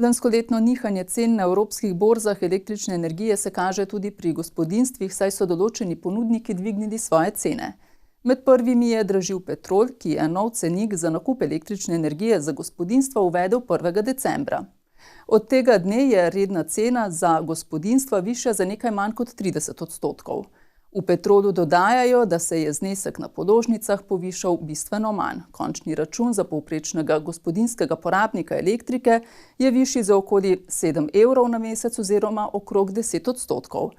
Lanskoletno nihanje cen na evropskih borzah električne energije se kaže tudi pri gospodinjstvih, saj so določeni ponudniki dvignili svoje cene. Med prvimi je dražil Petrol, ki je nov cenik za nakup električne energije za gospodinjstva uvedel 1. decembra. Od tega dne je redna cena za gospodinjstva višja za nekaj manj kot 30%. V Petrolu dodajajo, da se je znesek na položnicah povišal bistveno manj. Končni račun za povprečnega gospodinjskega porabnika elektrike je višji za okoli 7 evrov na mesec oziroma okrog 10%.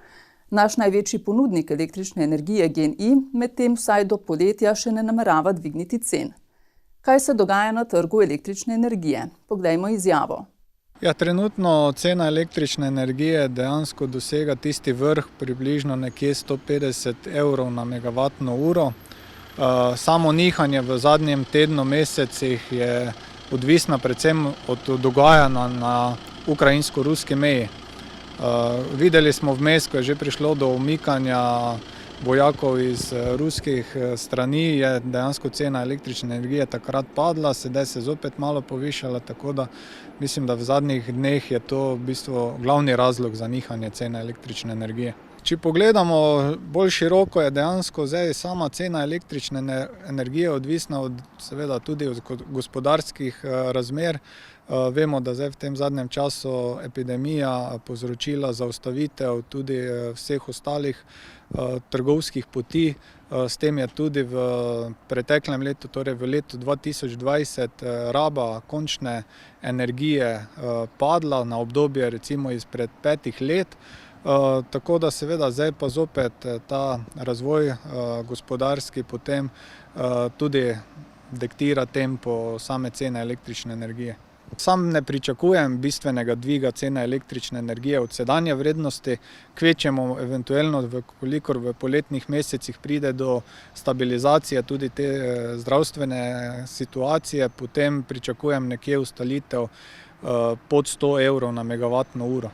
Naš največji ponudnik električne energije GEN-I medtem vsaj do poletja še ne namerava dvigniti cen. Kaj se dogaja na trgu električne energije? Poglejmo izjavo. Trenutno cena električne energije dejansko dosega tisti vrh približno nekje 150 evrov na megavatno uro. Samo nihanje v zadnjem tednu, mesecih je odvisna predvsem od dogajanja na ukrajinsko-ruski meji. Videli smo vmes, ko je že prišlo do umikanja vojakov iz ruskih strani, je dejansko cena električne energije takrat padla, sedaj se zopet malo povišala, tako da mislim, da v zadnjih dneh je to v bistvu glavni razlog za nihanje cene električne energije. Če pogledamo bolj široko, je dejansko zdaj sama cena električne energije odvisna seveda tudi od gospodarskih razmer. Vemo, da zdaj v tem zadnjem času epidemija povzročila zaustavitev tudi vseh ostalih trgovskih poti. S tem je tudi v preteklem letu, torej v letu 2020, raba končne energije padla na obdobje recimo izpred 5 let. Tako da seveda zdaj pa zopet ta razvoj gospodarski potem tudi diktira tempo same cene električne energije. Sam ne pričakujem bistvenega dviga cene električne energije od sedanje vrednosti, kvečjemu eventualno, kolikor v poletnih mesecih pride do stabilizacije tudi te zdravstvene situacije, potem pričakujem nekje ustalitev pod 100 evrov na megavatno uro.